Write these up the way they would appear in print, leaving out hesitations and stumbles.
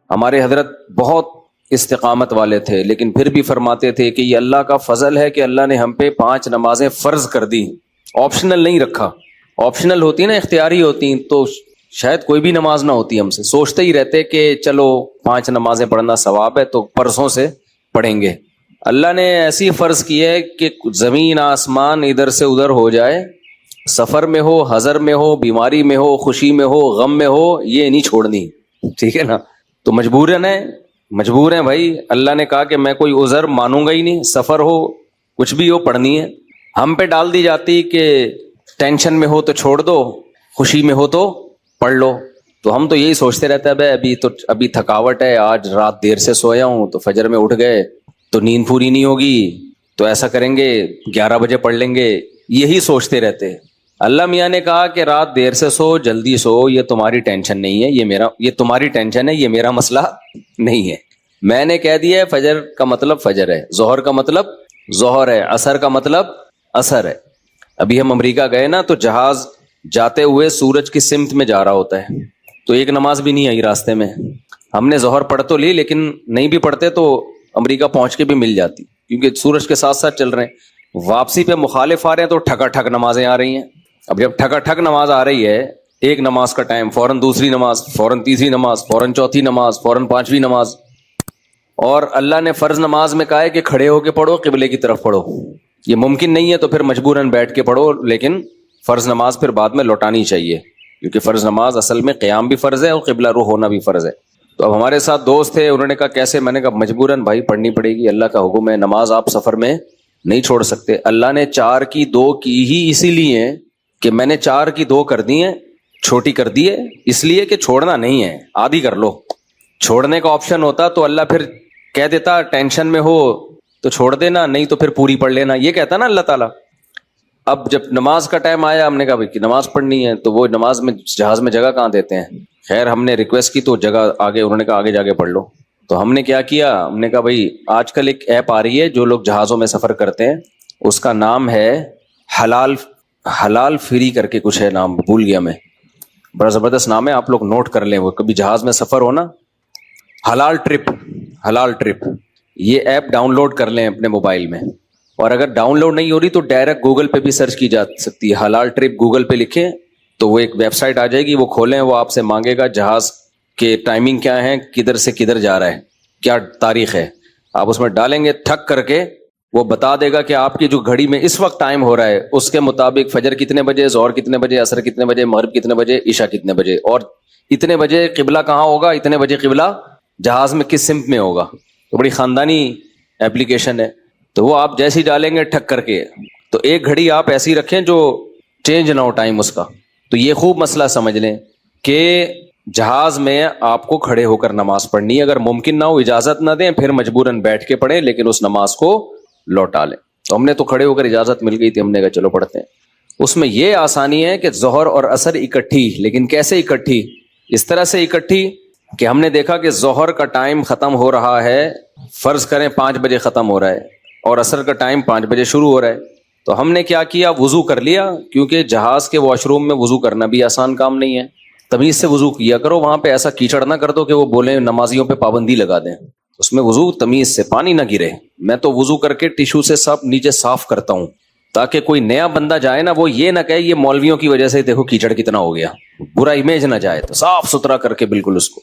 ہمارے حضرت بہت استقامت والے تھے، لیکن پھر بھی فرماتے تھے کہ یہ اللہ کا فضل ہے کہ اللہ نے ہم پہ 5 نمازیں فرض کر دی، آپشنل نہیں رکھا۔ آپشنل ہوتی نا، اختیاری ہوتی تو شاید کوئی بھی نماز نہ ہوتی، ہم سے سوچتے ہی رہتے کہ چلو 5 نمازیں پڑھنا ثواب ہے تو پرسوں سے پڑھیں گے۔ اللہ نے ایسی فرض کی ہے کہ زمین آسمان ادھر سے ادھر ہو جائے، سفر میں ہو، حضر میں ہو، بیماری میں ہو، خوشی میں ہو، غم میں ہو، یہ نہیں چھوڑنی، ٹھیک ہے نا؟ تو مجبور ہیں بھائی۔ اللہ نے کہا کہ میں کوئی عذر مانوں گا ہی نہیں، سفر ہو کچھ بھی ہو پڑھنی ہے۔ ہم پہ ڈال دی جاتی کہ ٹینشن میں ہو تو چھوڑ دو، خوشی میں ہو تو پڑھ لو۔ تو ہم تو یہی سوچتے رہتے ہیں بھائی ابھی تھکاوٹ ہے، آج رات دیر سے سویا ہوں تو فجر میں اٹھ گئے تو نیند پوری نہیں ہوگی، تو ایسا کریں گے 11 بجے پڑھ لیں گے، یہی سوچتے رہتے۔ اللہ میاں نے کہا کہ رات دیر سے سو، جلدی سو، یہ تمہاری ٹینشن نہیں ہے، یہ تمہاری ٹینشن ہے، یہ میرا مسئلہ نہیں ہے۔ میں نے کہہ دیا ہے فجر کا مطلب فجر ہے، ظہر کا مطلب ظہر ہے، عصر کا مطلب عصر ہے۔ ابھی ہم امریکہ گئے نا، تو جہاز جاتے ہوئے سورج کی سمت میں جا رہا ہوتا ہے، تو ایک نماز بھی نہیں آئی راستے میں۔ ہم نے ظہر پڑھ تو لی، لیکن نہیں بھی پڑھتے تو امریکہ پہنچ کے بھی مل جاتی، کیونکہ سورج کے ساتھ ساتھ چل رہے ہیں۔ واپسی پہ مخالف آ رہے ہیں تو ٹھکا ٹھک نمازیں آ رہی ہیں۔ اب جب ٹھکا ٹھک نماز آ رہی ہے، ایک نماز کا ٹائم، فوراً دوسری نماز، فوراً تیسری نماز، فوراً چوتھی نماز، فوراً 5ویں نماز۔ اور اللہ نے فرض نماز میں کہا ہے کہ کھڑے ہو کے پڑھو، قبلے کی طرف پڑھو۔ یہ ممکن نہیں ہے تو پھر مجبوراً بیٹھ کے پڑھو، لیکن فرض نماز پھر بعد میں لوٹانی چاہیے، کیونکہ فرض نماز اصل میں قیام بھی فرض ہے اور قبلہ رخ ہونا بھی فرض ہے۔ تو اب ہمارے ساتھ دوست تھے، انہوں نے کہا کیسے؟ میں نے کہا مجبوراً بھائی پڑھنی پڑے گی، اللہ کا حکم ہے، نماز آپ سفر میں نہیں چھوڑ سکتے۔ اللہ نے 4 کی 2 کی ہی اسی لیے ہے کہ میں نے 4 کی 2 کر دی ہیں، چھوٹی کر دی ہے اس لیے کہ چھوڑنا نہیں ہے، آدھی کر لو۔ چھوڑنے کا آپشن ہوتا تو اللہ پھر کہہ دیتا ٹینشن میں ہو تو چھوڑ دینا، نہیں تو پھر پوری پڑھ لینا، یہ کہتا نا اللہ تعالیٰ۔ اب جب نماز کا ٹائم آیا، ہم نے کہا بھائی کہ نماز پڑھنی ہے، تو وہ نماز میں جہاز میں جگہ کہاں دیتے ہیں؟ خیر ہم نے ریکویسٹ کی تو جگہ آگے، انہوں نے کہا آگے جا کے پڑھ لو۔ تو ہم نے کیا کیا، ہم نے کہا بھائی آج کل ایک ایپ آ رہی ہے جو لوگ جہازوں میں سفر کرتے ہیں، اس کا نام ہے حلال فری کر کے کچھ ہے، نام بھول گیا میں، بڑا زبردست نام ہے، آپ لوگ نوٹ کر لیں، وہ کبھی جہاز میں سفر ہو نا، حلال ٹرپ، یہ ایپ ڈاؤن لوڈ کر لیں اپنے موبائل میں۔ اور اگر ڈاؤن لوڈ نہیں ہو رہی تو ڈائریکٹ گوگل پہ بھی سرچ کی جا سکتی ہے، حلال ٹرپ گوگل پہ لکھیں تو وہ ایک ویب سائٹ آ جائے گی، وہ کھولیں، وہ آپ سے مانگے گا جہاز کے ٹائمنگ کیا ہے، کدھر سے کدھر جا رہا ہے، کیا تاریخ ہے، آپ اس میں ڈالیں گے، ٹھک کر کے وہ بتا دے گا کہ آپ کی جو گھڑی میں اس وقت ٹائم ہو رہا ہے اس کے مطابق فجر کتنے بجے، ظہر کتنے بجے، عصر کتنے بجے، مغرب کتنے بجے، عشاء کتنے بجے، اور اتنے بجے قبلہ کہاں ہوگا، اتنے بجے قبلہ جہاز میں کس سمت میں ہوگا۔ تو بڑی خاندانی ایپلیکیشن ہے، تو وہ آپ جیسے ہی ڈالیں گے ٹھک کر کے، تو ایک گھڑی آپ ایسی رکھیں جو چینج نہ ہو ٹائم اس کا۔ تو یہ خوب مسئلہ سمجھ لیں کہ جہاز میں آپ کو کھڑے ہو کر نماز پڑھنی ہے، اگر ممکن نہ ہو اجازت نہ دیں پھر مجبوراً بیٹھ کے پڑھیں، لیکن اس نماز کو لوٹا لیں۔ تو ہم نے تو کھڑے ہو کر اجازت مل گئی تھی، ہم نے کہا چلو پڑھتے ہیں۔ اس میں یہ آسانی ہے کہ ظہر اور عصر اکٹھی، لیکن کیسے اکٹھی؟ اس طرح سے اکٹھی کہ ہم نے دیکھا کہ ظہر کا ٹائم ختم ہو رہا ہے، فرض کریں 5 بجے ختم ہو رہا ہے، اور عصر کا ٹائم 5 بجے شروع ہو رہا ہے، تو ہم نے کیا کیا، وضو کر لیا، کیونکہ جہاز کے واش روم میں وضو کرنا بھی آسان کام نہیں ہے، تمیز سے وضو کیا کرو، وہاں پہ ایسا کیچڑ نہ کر دو کہ وہ بولیں نمازیوں پہ پابندی لگا دیں، اس میں وضو تمیز سے، پانی نہ گرے۔ میں تو وضو کر کے ٹیشو سے سب نیچے صاف کرتا ہوں، تاکہ کوئی نیا بندہ جائے نا، وہ یہ نہ کہے یہ مولویوں کی وجہ سے دیکھو کیچڑ کتنا ہو گیا، برا امیج نہ جائے، تو صاف ستھرا کر کے بالکل اس کو،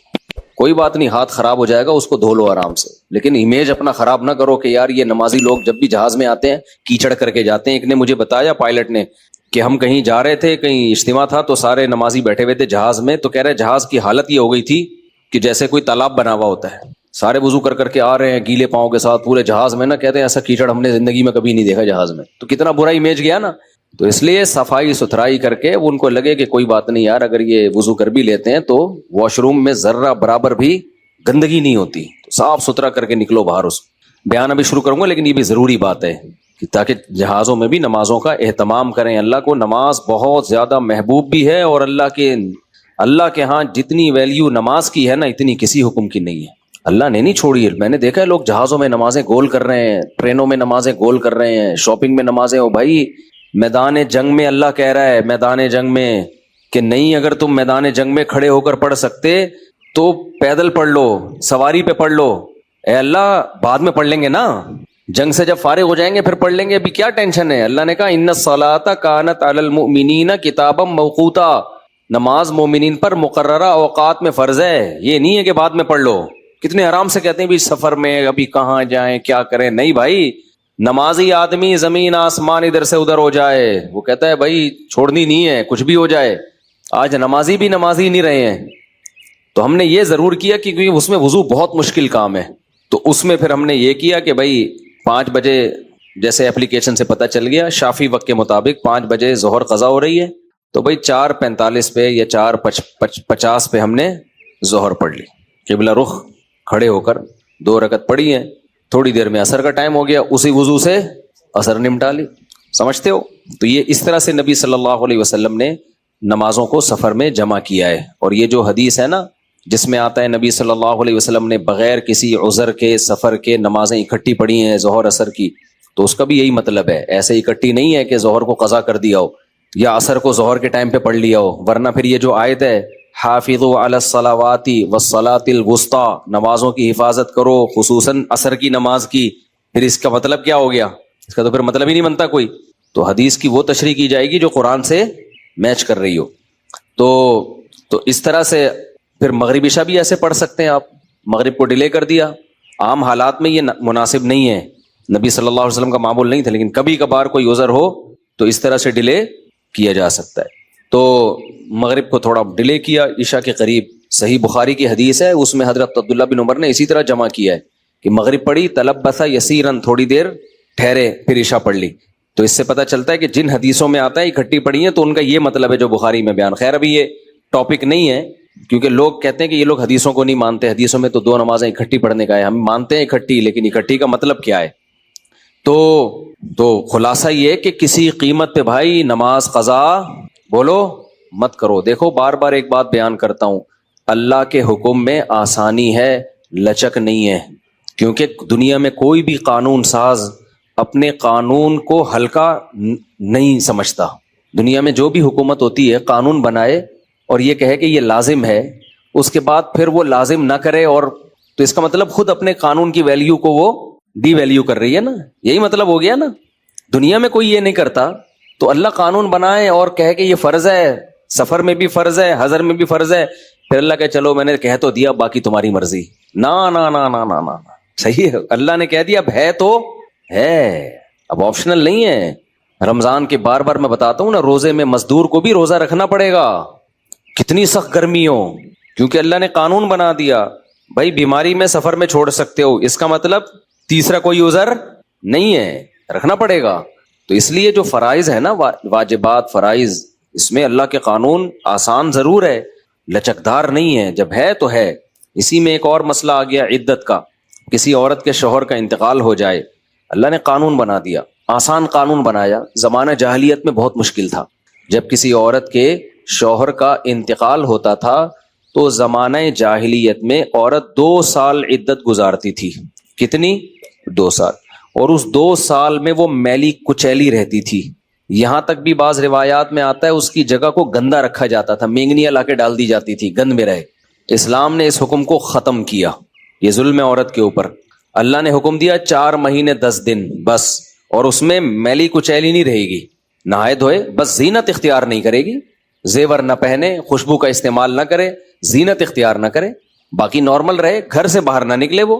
کوئی بات نہیں، ہاتھ خراب ہو جائے گا اس کو دھو لو آرام سے، لیکن امیج اپنا خراب نہ کرو کہ یار یہ نمازی لوگ جب بھی جہاز میں آتے ہیں کیچڑ کر کے جاتے ہیں۔ ایک نے مجھے بتایا، پائلٹ نے، کہ ہم کہیں جا رہے تھے، کہیں اجتماع تھا، تو سارے نمازی بیٹھے ہوئے تھے جہاز میں، تو کہہ رہے جہاز کی حالت یہ ہو گئی تھی کہ جیسے کوئی تالاب بنا ہوا ہوتا ہے، سارے وضو کر کر کے آ رہے ہیں گیلے پاؤں کے ساتھ پورے جہاز میں، نا کہتے ہیں ایسا کیچڑ ہم نے زندگی میں کبھی نہیں دیکھا جہاز میں، تو کتنا برا امیج گیا نا۔ تو اس لیے صفائی ستھرائی کر کے ان کو لگے کہ کوئی بات نہیں یار، اگر یہ وضو کر بھی لیتے ہیں تو واش روم میں ذرہ برابر بھی گندگی نہیں ہوتی، تو صاف ستھرا کر کے نکلو باہر۔ اس بیان ابھی شروع کروں گا، لیکن یہ بھی ضروری بات ہے کہ تاکہ جہازوں میں بھی نمازوں کا اہتمام کریں۔ اللہ کو نماز بہت زیادہ محبوب بھی ہے، اور اللہ کے ہاں جتنی ویلیو نماز کی ہے نا، اتنی کسی حکم کی نہیں ہے۔ اللہ نے نہیں چھوڑی ہے، میں نے دیکھا ہے لوگ جہازوں میں نمازیں گول کر رہے ہیں، ٹرینوں میں نمازیں گول کر رہے ہیں، شاپنگ میں نمازیں، ہو بھائی میدان جنگ میں اللہ کہہ رہا ہے، میدان جنگ میں کہ نہیں، اگر تم میدان جنگ میں کھڑے ہو کر پڑھ سکتے تو پیدل پڑھ لو, سواری پہ پڑھ لو. اے اللہ بعد میں پڑھ لیں گے نا, جنگ سے جب فارغ ہو جائیں گے پھر پڑھ لیں گے, ابھی کیا ٹینشن ہے. اللہ نے کہا ان الصلاۃ کانت علی المؤمنین کتابا موقوتا, نماز مومنین پر مقررہ اوقات میں فرض ہے, یہ نہیں ہے کہ بعد میں پڑھ لو. کتنے آرام سے کہتے ہیں بھی سفر میں ابھی کہاں جائیں کیا کریں. نہیں بھائی, نمازی آدمی زمین آسمان ادھر سے ادھر ہو جائے وہ کہتا ہے بھائی چھوڑنی نہیں ہے, کچھ بھی ہو جائے. آج نمازی بھی نمازی نہیں رہے ہیں. تو ہم نے یہ ضرور کیا کہ کیونکہ اس میں وضو بہت مشکل کام ہے, تو اس میں پھر ہم نے یہ کیا کہ بھائی 5 بجے جیسے اپلیکیشن سے پتہ چل گیا شافعی وقت کے مطابق 5 بجے ظہر قضا ہو رہی ہے, تو بھائی 4:45 پہ یا 4:50 پہ ہم نے ظہر پڑھ لی, قبلہ رخ کھڑے ہو کر 2 رکعت پڑھی ہیں. تھوڑی دیر میں عصر کا ٹائم ہو گیا, اسی وضو سے عصر نمٹا لی. سمجھتے ہو؟ تو یہ اس طرح سے نبی صلی اللہ علیہ وسلم نے نمازوں کو سفر میں جمع کیا ہے. اور یہ جو حدیث ہے نا جس میں آتا ہے نبی صلی اللہ علیہ وسلم نے بغیر کسی عذر کے سفر کے نمازیں اکٹھی پڑھی ہیں ظہر عصر کی, تو اس کا بھی یہی مطلب ہے. ایسے اکٹھی نہیں ہے کہ ظہر کو قضا کر دیا ہو یا عصر کو ظہر کے ٹائم پہ پڑھ لیا ہو, ورنہ پھر یہ جو آیت ہے حافظوا علی الصلوات والصلاۃ الوسطی, نمازوں کی حفاظت کرو خصوصاً عصر کی نماز کی, پھر اس کا مطلب کیا ہو گیا؟ اس کا تو پھر مطلب ہی نہیں بنتا کوئی. تو حدیث کی وہ تشریح کی جائے گی جو قرآن سے میچ کر رہی ہو. تو اس طرح سے پھر مغرب عشاء بھی ایسے پڑھ سکتے ہیں آپ. مغرب کو ڈیلے کر دیا, عام حالات میں یہ مناسب نہیں ہے, نبی صلی اللہ علیہ وسلم کا معمول نہیں تھا, لیکن کبھی کبھار کوئی عذر ہو تو اس طرح سے ڈیلے کیا جا سکتا ہے. تو مغرب کو تھوڑا ڈیلے کیا عشاء کے قریب. صحیح بخاری کی حدیث ہے, اس میں حضرت عبداللہ بن عمر نے اسی طرح جمع کیا ہے کہ مغرب پڑھی تلبث یسیرن, تھوڑی دیر ٹھہرے, پھر عشاء پڑھ لی. تو اس سے پتہ چلتا ہے کہ جن حدیثوں میں آتا ہے اکٹھی پڑھی ہیں تو ان کا یہ مطلب ہے جو بخاری میں بیان. خیر ابھی یہ ٹاپک نہیں ہے کیونکہ لوگ کہتے ہیں کہ یہ لوگ حدیثوں کو نہیں مانتے, حدیثوں میں تو 2 نمازیں اکٹھی پڑھنے کا ہے. ہم مانتے ہیں اکٹھی, لیکن اکٹھی کا مطلب کیا ہے؟ تو خلاصہ یہ کہ کسی قیمت پہ بھائی نماز قضا بولو مت کرو. دیکھو بار بار ایک بات بیان کرتا ہوں, اللہ کے حکم میں آسانی ہے, لچک نہیں ہے. کیونکہ دنیا میں کوئی بھی قانون ساز اپنے قانون کو ہلکا نہیں سمجھتا. دنیا میں جو بھی حکومت ہوتی ہے قانون بنائے اور یہ کہے کہ یہ لازم ہے, اس کے بعد پھر وہ لازم نہ کرے, اور تو اس کا مطلب خود اپنے قانون کی ویلیو کو وہ ڈی ویلیو کر رہی ہے نا. یہی مطلب ہو گیا نا. دنیا میں کوئی یہ نہیں کرتا, تو اللہ قانون بنائے اور کہے کہ یہ فرض ہے, سفر میں بھی فرض ہے, حضر میں بھی فرض ہے, پھر اللہ کہ چلو میں نے کہہ تو دیا باقی تمہاری مرضی. نا نا نا نا نا نا, صحیح ہے, اللہ نے کہہ دیا اب ہے تو ہے, اب آپشنل نہیں ہے. رمضان کے بار بار میں بتاتا ہوں نا, روزے میں مزدور کو بھی روزہ رکھنا پڑے گا, کتنی سخت گرمی ہو, کیونکہ اللہ نے قانون بنا دیا بھائی بیماری میں سفر میں چھوڑ سکتے ہو, اس کا مطلب تیسرا کوئی عذر نہیں ہے, رکھنا پڑے گا. تو اس لیے جو فرائض ہے نا, واجبات فرائض, اس میں اللہ کے قانون آسان ضرور ہے, لچکدار نہیں ہے. جب ہے تو ہے. اسی میں ایک اور مسئلہ آ گیا عدت کا. کسی عورت کے شوہر کا انتقال ہو جائے, اللہ نے قانون بنا دیا, آسان قانون بنایا. زمانہ جاہلیت میں بہت مشکل تھا. جب کسی عورت کے شوہر کا انتقال ہوتا تھا تو زمانہ جاہلیت میں عورت 2 سال عدت گزارتی تھی. کتنی؟ 2 سال. اور اس 2 سال میں وہ میلی کچیلی رہتی تھی. یہاں تک بھی بعض روایات میں آتا ہے اس کی جگہ کو گندا رکھا جاتا تھا, مینگنیاں لا کے ڈال دی جاتی تھی, گند میں رہے. اسلام نے اس حکم کو ختم کیا, یہ ظلم ہے عورت کے اوپر. اللہ نے حکم دیا 4 مہینے 10 دن بس, اور اس میں میلی کچیلی نہیں رہے گی, نہائے دھوئے, بس زینت اختیار نہیں کرے گی, زیور نہ پہنے, خوشبو کا استعمال نہ کرے, زینت اختیار نہ کرے, باقی نارمل رہے, گھر سے باہر نہ نکلے وہ.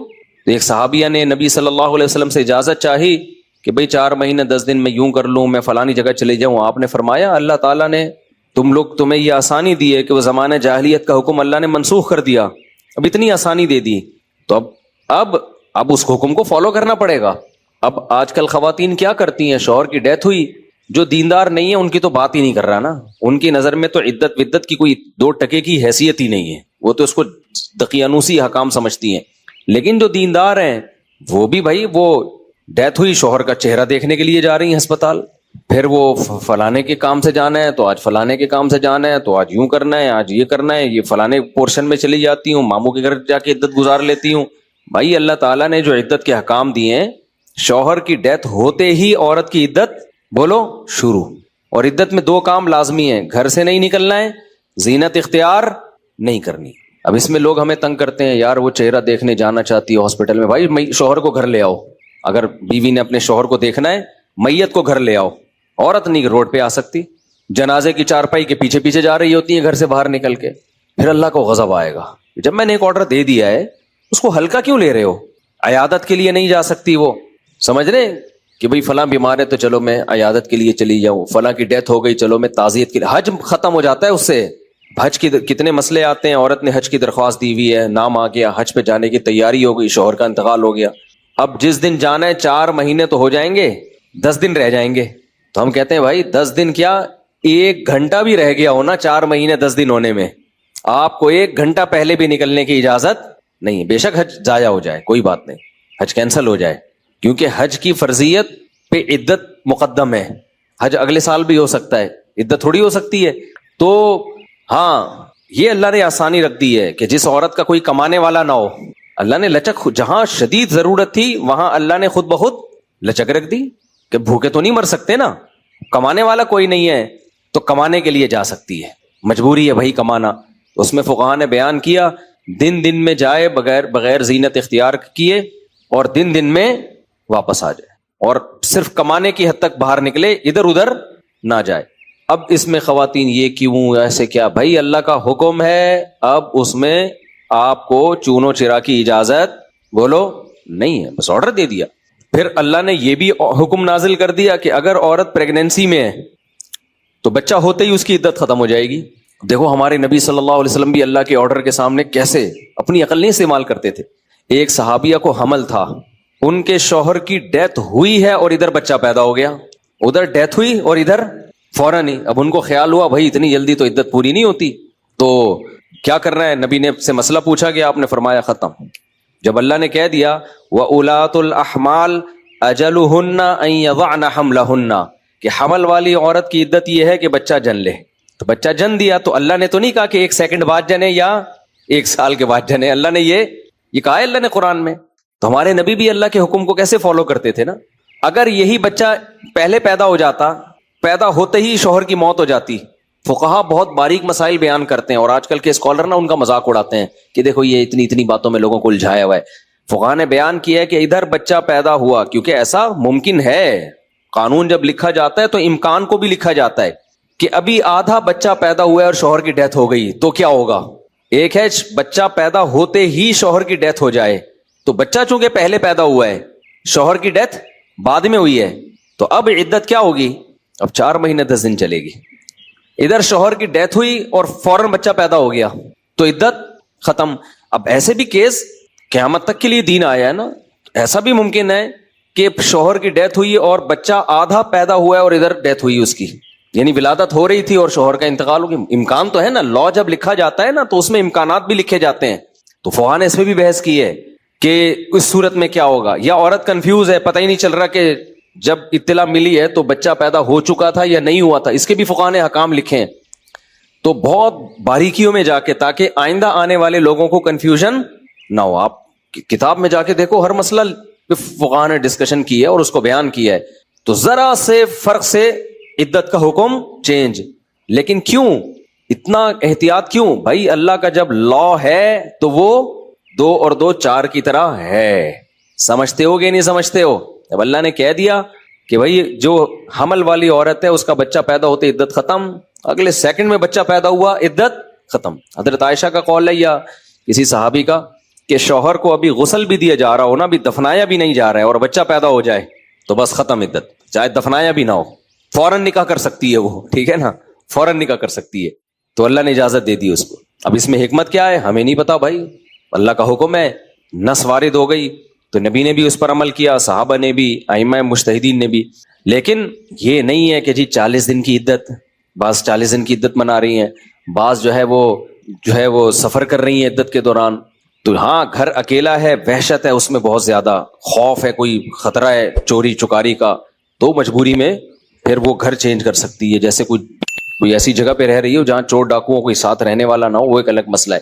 تو ایک صحابیہ نے نبی صلی اللہ علیہ وسلم سے اجازت چاہی کہ بھئی 4 مہینے 10 دن میں یوں کر لوں, میں فلانی جگہ چلے جاؤں. آپ نے فرمایا اللہ تعالیٰ نے تمہیں یہ آسانی دی ہے کہ وہ زمانہ جاہلیت کا حکم اللہ نے منسوخ کر دیا, اب اتنی آسانی دے دی, تو اب اس حکم کو فالو کرنا پڑے گا. اب آج کل خواتین کیا کرتی ہیں, شوہر کی ڈیتھ ہوئی, جو دیندار نہیں ہے ان کی تو بات ہی نہیں کر رہا نا, ان کی نظر میں تو عدت ودت کی کوئی 2 ٹکے کی حیثیت ہی نہیں ہے, وہ تو اس کو دقیانوسی حکام سمجھتی ہیں. لیکن جو دیندار ہیں وہ بھی بھائی, وہ ڈیتھ ہوئی, شوہر کا چہرہ دیکھنے کے لیے جا رہی ہیں ہسپتال, پھر وہ فلانے کے کام سے جانا ہے تو آج فلانے کے کام سے جانا ہے, تو آج یوں کرنا ہے, آج یہ کرنا ہے, یہ فلانے پورشن میں چلی جاتی ہوں, ماموں کے گھر جا کے عدت گزار لیتی ہوں. بھائی اللہ تعالیٰ نے جو عدت کے حکام دیے ہیں, شوہر کی ڈیتھ ہوتے ہی عورت کی عدت بولو شروع. اور عدت میں 2 کام لازمی ہیں, گھر سے نہیں نکلنا ہے, زینت اختیار نہیں کرنی. اب اس میں لوگ ہمیں تنگ کرتے ہیں، یار وہ چہرہ دیکھنے جانا چاہتی ہے ہاسپٹل میں، بھائی شوہر کو گھر لے آؤ، اگر بیوی نے اپنے شوہر کو دیکھنا ہے میت کو گھر لے آؤ، عورت نہیں روڈ پہ آ سکتی، جنازے کی چارپائی کے پیچھے پیچھے جا رہی ہوتی ہے گھر سے باہر نکل کے، پھر اللہ کو غضب آئے گا، جب میں نے ایک آرڈر دے دیا ہے اس کو ہلکا کیوں لے رہے ہو؟ عیادت کے لیے نہیں جا سکتی وہ، سمجھ رہے کہ بھئی فلاں بیمار ہے تو چلو میں عیادت کے لیے چلی جاؤں، فلاں کی ڈیتھ ہو گئی چلو میں تعزیت کے لیے، حج ختم ہو جاتا ہے اس سے، حج کی کتنے مسئلے آتے ہیں، عورت نے حج کی درخواست دی ہوئی ہے، نام آ گیا، حج پہ جانے کی تیاری ہو گئی، شوہر کا انتقال ہو گیا، اب جس دن جانا ہے 4 مہینے تو ہو جائیں گے، 10 دن رہ جائیں گے، تو ہم کہتے ہیں بھائی 10 دن کیا 1 گھنٹہ بھی رہ گیا ہونا 4 مہینے 10 دن ہونے میں، آپ کو 1 گھنٹہ پہلے بھی نکلنے کی اجازت نہیں، بے شک حج ضائع ہو جائے کوئی بات نہیں، حج کینسل ہو جائے، کیونکہ حج کی فرضیت پہ عدت مقدم ہے، حج اگلے سال بھی ہو سکتا ہے، عدت تھوڑی ہو سکتی ہے، تو ہاں یہ اللہ نے آسانی رکھ دی ہے کہ جس عورت کا کوئی کمانے والا نہ ہو، اللہ نے لچک، جہاں شدید ضرورت تھی وہاں اللہ نے خود بخود لچک رکھ دی کہ بھوکے تو نہیں مر سکتے نا، کمانے والا کوئی نہیں ہے تو کمانے کے لیے جا سکتی ہے، مجبوری ہے بھائی کمانا، اس میں فقہاء نے بیان کیا دن میں جائے بغیر زینت اختیار کیے، اور دن میں واپس آ جائے، اور صرف کمانے کی حد تک باہر نکلے، ادھر ادھر نہ جائے۔ اب اس میں خواتین یہ کیوں ایسے کیا؟ بھائی اللہ کا حکم ہے، اب اس میں آپ کو چونو چرا کی اجازت بولو نہیں ہے، بس آرڈر دے دیا۔ پھر اللہ نے یہ بھی حکم نازل کر دیا کہ اگر عورت پریگنینسی میں ہے تو بچہ ہوتے ہی اس کی عدت ختم ہو جائے گی۔ دیکھو ہمارے نبی صلی اللہ علیہ وسلم بھی اللہ کے آرڈر کے سامنے کیسے اپنی عقل نہیں استعمال کرتے تھے۔ ایک صحابیہ کو حمل تھا، ان کے شوہر کی ڈیتھ ہوئی ہے اور ادھر بچہ پیدا ہو گیا، ادھر ڈیتھ ہوئی اور ادھر فوراً ہی، اب ان کو خیال ہوا بھائی اتنی جلدی تو عدت پوری نہیں ہوتی، تو کیا کرنا ہے؟ نبی نے سے مسئلہ پوچھا گیا، آپ نے فرمایا ختم۔ جب اللہ نے کہہ دیا وَأُولَاتُ الْأَحْمَالِ أَجَلُهُنَّ أَن يَضَعْنَ حَمْلَهُنَّ، کہ حمل والی عورت کی عدت یہ ہے کہ بچہ جن لے، تو بچہ جن دیا تو اللہ نے تو نہیں کہا کہ 1 سیکنڈ بعد جنے یا 1 سال کے بعد جنے، اللہ نے یہ کہا ہے اللہ نے قرآن میں۔ تو ہمارے نبی بھی اللہ کے حکم کو کیسے فالو کرتے تھے نا۔ اگر یہی بچہ پہلے پیدا ہو جاتا، پیدا ہوتے ہی شوہر کی موت ہو جاتی، فقہا بہت باریک مسائل بیان کرتے ہیں، اور آج کل کے اسکالر نا ان کا مذاق اڑاتے ہیں کہ دیکھو یہ اتنی باتوں میں لوگوں کو الجھایا ہوا ہے۔ فقہا نے بیان کیا ہے کہ ادھر بچہ پیدا ہوا، کیونکہ ایسا ممکن ہے، قانون جب لکھا جاتا ہے تو امکان کو بھی لکھا جاتا ہے کہ ابھی آدھا بچہ پیدا ہوا ہے اور شوہر کی ڈیتھ ہو گئی تو کیا ہوگا۔ ایک ہے بچہ پیدا ہوتے ہی شوہر کی ڈیتھ ہو جائے، تو بچہ چونکہ پہلے پیدا ہوا ہے، شوہر کی ڈیتھ بعد میں ہوئی ہے، تو اب عدت کیا ہوگی؟ اب 4 مہینے 10 دن چلے گی۔ ادھر شوہر کی ڈیتھ ہوئی اور فوراً بچہ پیدا ہو گیا تو عدت ختم۔ اب ایسے بھی کیس قیامت تک کے لیے دین آیا ہے نا، ایسا بھی ممکن ہے کہ شوہر کی ڈیتھ ہوئی اور بچہ آدھا پیدا ہوا ہے اور ادھر ڈیتھ ہوئی اس کی، یعنی ولادت ہو رہی تھی اور شوہر کا انتقال ہو گیا۔ امکان تو ہے نا، لا جب لکھا جاتا ہے نا تو اس میں امکانات بھی لکھے جاتے ہیں، تو فقہا نے اس میں بھی بحث کی ہے کہ اس صورت میں کیا ہوگا، یا عورت کنفیوز ہے، پتہ ہی نہیں چل رہا کہ جب اطلاع ملی ہے تو بچہ پیدا ہو چکا تھا یا نہیں ہوا تھا، اس کے بھی فقہا نے احکام لکھے ہیں، تو بہت باریکیوں میں جا کے، تاکہ آئندہ آنے والے لوگوں کو کنفیوژن نہ ہو۔ آپ کتاب میں جا کے دیکھو، ہر مسئلہ فقہا نے ڈسکشن کی ہے اور اس کو بیان کیا ہے، تو ذرا سے فرق سے عدت کا حکم چینج۔ لیکن کیوں اتنا احتیاط کیوں؟ بھائی اللہ کا جب لا ہے تو وہ 2 اور 2 4 کی طرح ہے، سمجھتے ہو کہ نہیں سمجھتے ہو؟ اب اللہ نے کہہ دیا کہ بھائی جو حمل والی عورت ہے اس کا بچہ پیدا ہوتے عدت ختم، اگلے سیکنڈ میں بچہ پیدا ہوا عدت ختم۔ حضرت عائشہ کا قول ہے یا کسی صحابی کا کہ شوہر کو ابھی غسل بھی دیا جا رہا ہو نا، ابھی دفنایا بھی نہیں جا رہا ہے اور بچہ پیدا ہو جائے تو بس ختم عدت، چاہے دفنایا بھی نہ ہو، فوراً نکاح کر سکتی ہے وہ، ٹھیک ہے نا، فوراً نکاح کر سکتی ہے، تو اللہ نے اجازت دے دی اس کو۔ اب اس میں حکمت کیا ہے ہمیں نہیں پتا بھائی، اللہ کا حکم ہے، نص وارد ہو گئی تو نبی نے بھی اس پر عمل کیا، صحابہ نے بھی، ائمہ مجتہدین نے بھی۔ لیکن یہ نہیں ہے کہ جی 40 دن کی عدت، بعض 40 دن کی عدت منا رہی ہیں، بعض جو ہے وہ سفر کر رہی ہیں عدت کے دوران، تو ہاں گھر اکیلا ہے، وحشت ہے اس میں، بہت زیادہ خوف ہے، کوئی خطرہ ہے چوری چکاری کا، تو مجبوری میں پھر وہ گھر چینج کر سکتی ہے، جیسے کوئی ایسی جگہ پہ رہ رہی ہو جہاں چور ڈاکوؤں کوئی ساتھ رہنے والا نہ ہو، وہ ایک الگ مسئلہ ہے۔